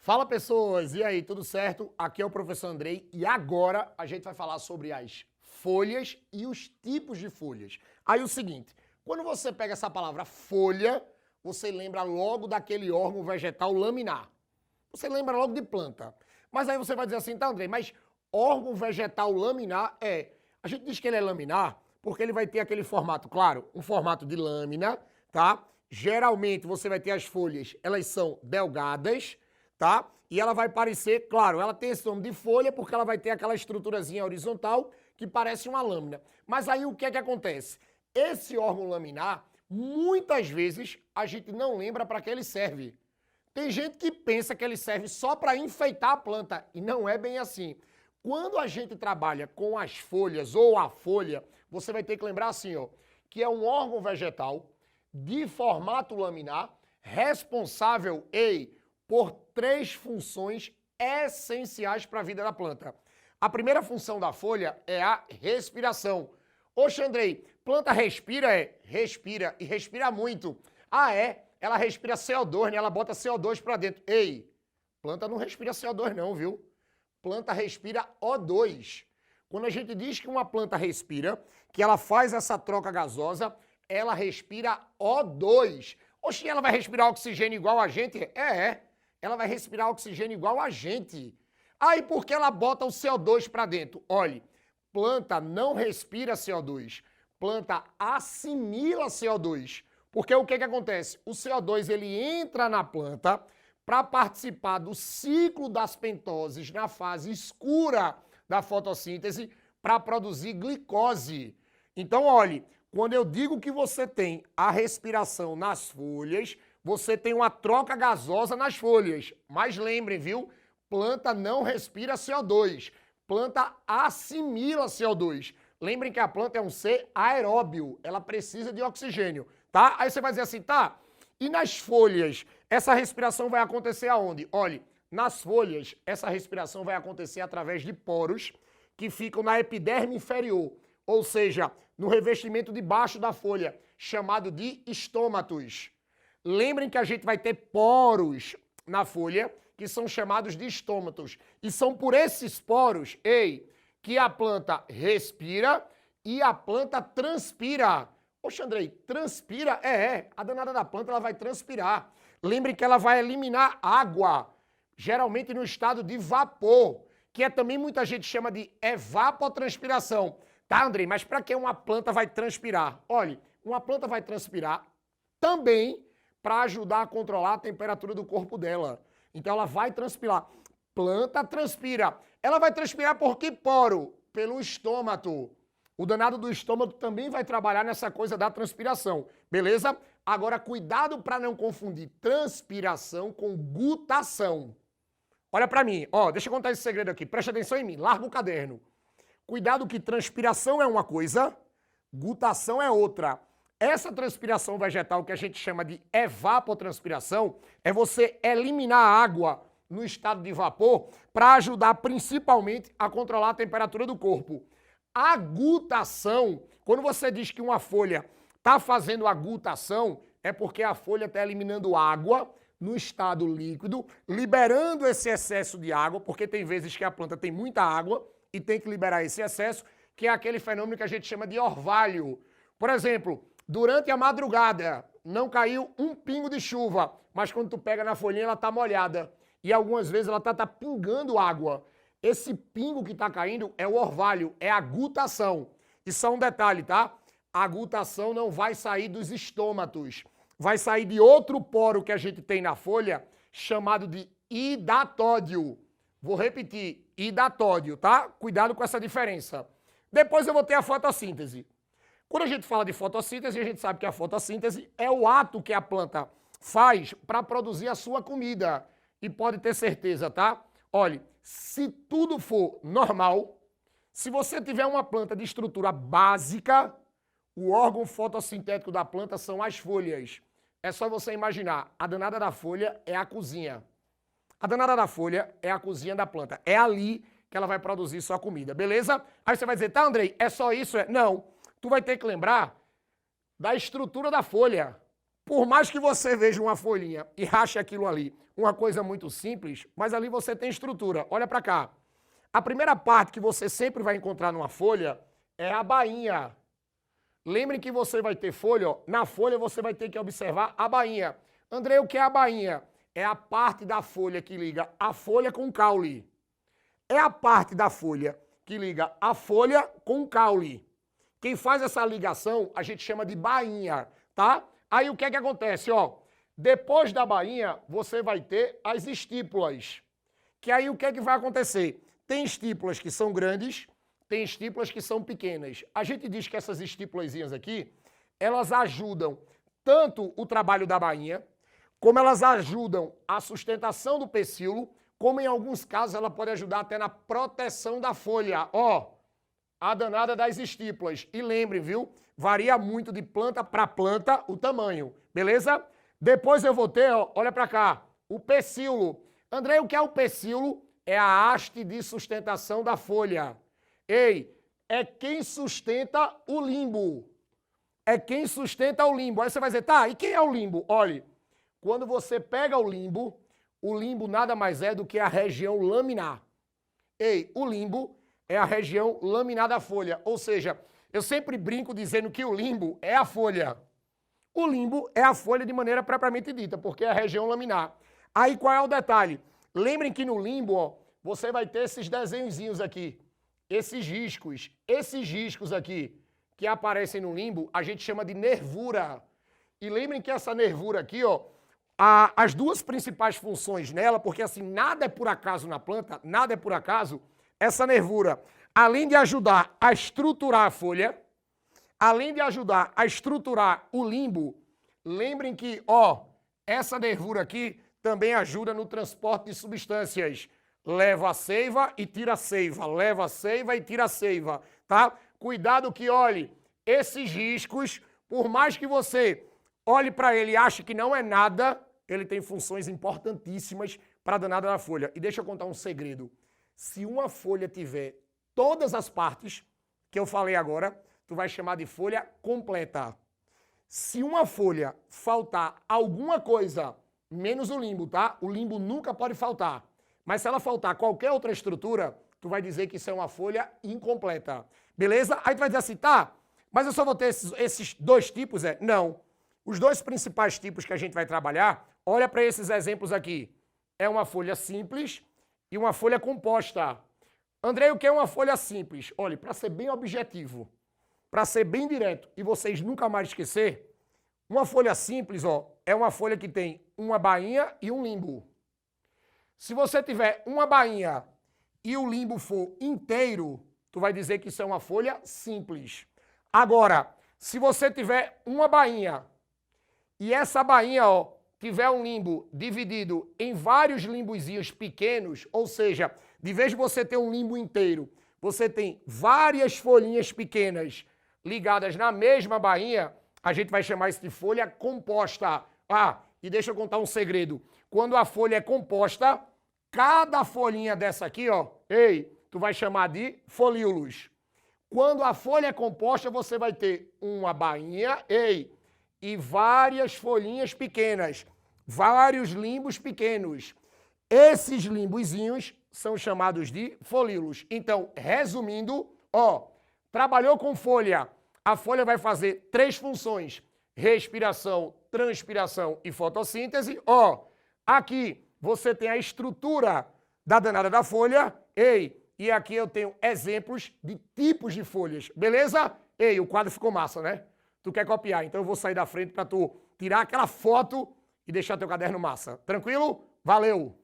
Fala pessoas, e aí, tudo certo? Aqui é o professor Andrei e agora a gente vai falar sobre as folhas e os tipos de folhas. Aí o seguinte, quando você pega essa palavra folha, você lembra logo daquele órgão vegetal laminar. Você lembra logo de planta. Mas aí você vai dizer assim, tá Andrei, mas órgão vegetal laminar a gente diz que ele é laminar porque ele vai ter aquele formato, claro, um formato de lâmina, tá? Geralmente você vai ter as folhas, elas são delgadas, tá? E ela vai parecer, claro, ela tem esse nome de folha porque ela vai ter aquela estruturazinha horizontal que parece uma lâmina. Mas aí o que é que acontece? Esse órgão laminar, muitas vezes, a gente não lembra para que ele serve. Tem gente que pensa que ele serve só para enfeitar a planta e não é bem assim. Quando a gente trabalha com as folhas ou a folha, você vai ter que lembrar assim, ó, que é um órgão vegetal de formato laminar, responsável, por 3 funções essenciais para a vida da planta. A primeira função da folha é a respiração. Oxe, Andrei, planta respira? Respira e respira muito. Ela respira CO2, né? Ela bota CO2 para dentro. Planta não respira CO2 não, viu? Planta respira O2. Quando a gente diz que uma planta respira, que ela faz essa troca gasosa, ela respira O2. Oxe, ela vai respirar oxigênio igual a gente? Ela vai respirar oxigênio igual a gente. Aí por que ela bota o CO2 para dentro? Olhe, planta não respira CO2. Planta assimila CO2. Porque o que acontece? O CO2 ele entra na planta para participar do ciclo das pentoses na fase escura da fotossíntese para produzir glicose. Então, olhe, quando eu digo que você tem a respiração nas folhas, você tem uma troca gasosa nas folhas. Mas lembrem, viu? Planta não respira CO2. Planta assimila CO2. Lembrem que a planta é um ser aeróbio. Ela precisa de oxigênio, tá? Aí você vai dizer assim, tá? E nas folhas, essa respiração vai acontecer aonde? Olhe, nas folhas, essa respiração vai acontecer através de poros que ficam na epiderme inferior, ou seja, no revestimento de baixo da folha, chamado de estômatos. Lembrem que a gente vai ter poros na folha, que são chamados de estômatos. E são por esses poros, que a planta respira e a planta transpira. Oxe, Andrei, transpira? A danada da planta ela vai transpirar. Lembrem que ela vai eliminar água, geralmente no estado de vapor, que também muita gente chama de evapotranspiração. Tá, Andrei, mas para que uma planta vai transpirar? Olha, uma planta vai transpirar também para ajudar a controlar a temperatura do corpo dela. Então ela vai transpirar. Planta transpira. Ela vai transpirar por que poro? Pelo estômato. O danado do estômago também vai trabalhar nessa coisa da transpiração, beleza? Agora, cuidado para não confundir transpiração com gutação. Olha para mim, ó, deixa eu contar esse segredo aqui, preste atenção em mim, larga o caderno. Cuidado que transpiração é uma coisa, gutação é outra. Essa transpiração vegetal que a gente chama de evapotranspiração é você eliminar a água no estado de vapor para ajudar principalmente a controlar a temperatura do corpo. A gutação, quando você diz que uma folha está fazendo a gutação, é porque a folha está eliminando água no estado líquido, liberando esse excesso de água, porque tem vezes que a planta tem muita água e tem que liberar esse excesso, que é aquele fenômeno que a gente chama de orvalho. Por exemplo, durante a madrugada não caiu um pingo de chuva, mas quando tu pega na folhinha ela está molhada e algumas vezes ela está pingando água. Esse pingo que está caindo é o orvalho, é a gutação. E só um detalhe, tá? A gutação não vai sair dos estômatos. Vai sair de outro poro que a gente tem na folha, chamado de hidatódio. Vou repetir, hidatódio, tá? Cuidado com essa diferença. Depois eu vou ter a fotossíntese. Quando a gente fala de fotossíntese, a gente sabe que a fotossíntese é o ato que a planta faz para produzir a sua comida. E pode ter certeza, tá? Olhe, se tudo for normal, se você tiver uma planta de estrutura básica, o órgão fotossintético da planta são as folhas. É só você imaginar, a danada da folha é a cozinha. A danada da folha é a cozinha da planta. É ali que ela vai produzir sua comida, beleza? Aí você vai dizer, tá, Andrei, é só isso? Não. Tu vai ter que lembrar da estrutura da folha. Por mais que você veja uma folhinha e rache aquilo ali, uma coisa muito simples, mas ali você tem estrutura. Olha para cá. A primeira parte que você sempre vai encontrar numa folha é a bainha. Lembre que você vai ter folha, ó, na folha você vai ter que observar a bainha. André, o que é a bainha? É a parte da folha que liga a folha com o caule. É a parte da folha que liga a folha com o caule. Quem faz essa ligação, a gente chama de bainha, tá? Aí o que é que acontece, ó? Depois da bainha, você vai ter as estípulas. Que aí o que é que vai acontecer? Tem estípulas que são grandes, tem estípulas que são pequenas. A gente diz que essas estípulazinhas aqui, elas ajudam tanto o trabalho da bainha, como elas ajudam a sustentação do pecíolo, como em alguns casos ela pode ajudar até na proteção da folha. Ó, a danada das estípulas. E lembrem, viu? Varia muito de planta para planta o tamanho, beleza? Depois eu vou ter, ó, olha para cá, o pecíolo. André, o que é o pecíolo? É a haste de sustentação da folha. Ei, é quem sustenta o limbo. É quem sustenta o limbo. Aí você vai dizer, tá, e quem é o limbo? Olha, quando você pega o limbo nada mais é do que a região laminar. Ei, o limbo é a região laminar da folha. Ou seja, eu sempre brinco dizendo que o limbo é a folha. O limbo é a folha de maneira propriamente dita, porque é a região laminar. Aí qual é o detalhe? Lembrem que no limbo, ó, você vai ter esses desenhozinhos aqui, esses riscos aqui, que aparecem no limbo, a gente chama de nervura. E lembrem que essa nervura aqui, ó, as duas principais funções nela, porque assim, nada é por acaso na planta, nada é por acaso, essa nervura, além de ajudar a estruturar a folha, além de ajudar a estruturar o limbo, lembrem que, ó, essa nervura aqui também ajuda no transporte de substâncias. Leva a seiva e tira a seiva, leva a seiva e tira a seiva, tá? Cuidado que, olhe, esses riscos, por mais que você olhe para ele e ache que não é nada, ele tem funções importantíssimas para a danada da folha. E deixa eu contar um segredo. Se uma folha tiver todas as partes que eu falei agora, tu vai chamar de folha completa. Se uma folha faltar alguma coisa, menos o limbo, tá? O limbo nunca pode faltar. Mas se ela faltar qualquer outra estrutura, tu vai dizer que isso é uma folha incompleta. Beleza? Aí tu vai dizer assim, tá, mas eu só vou ter esses dois tipos? Não. Os dois principais tipos que a gente vai trabalhar, olha para esses exemplos aqui. É uma folha simples e uma folha composta. André, o que é uma folha simples? Olha, para ser bem objetivo, para ser bem direto e vocês nunca mais esquecer, uma folha simples, ó, é uma folha que tem uma bainha e um limbo. Se você tiver uma bainha e o limbo for inteiro, tu vai dizer que isso é uma folha simples. Agora, se você tiver uma bainha e essa bainha, ó, tiver um limbo dividido em vários limbozinhos pequenos, ou seja, de vez de você ter um limbo inteiro, você tem várias folhinhas pequenas ligadas na mesma bainha, a gente vai chamar isso de folha composta. Ah, e deixa eu contar um segredo. Quando a folha é composta, cada folhinha dessa aqui, ó, ei, tu vai chamar de folíolos. Quando a folha é composta, você vai ter uma bainha, ei, e várias folhinhas pequenas, vários limbos pequenos. Esses limbozinhos são chamados de folíolos. Então, resumindo, ó, trabalhou com folha. A folha vai fazer 3 funções: respiração, transpiração e fotossíntese. Ó, aqui você tem a estrutura da danada da folha. Ei, e aqui eu tenho exemplos de tipos de folhas. Beleza? Ei, o quadro ficou massa, né? Tu quer copiar, então eu vou sair da frente para tu tirar aquela foto e deixar teu caderno massa. Tranquilo? Valeu!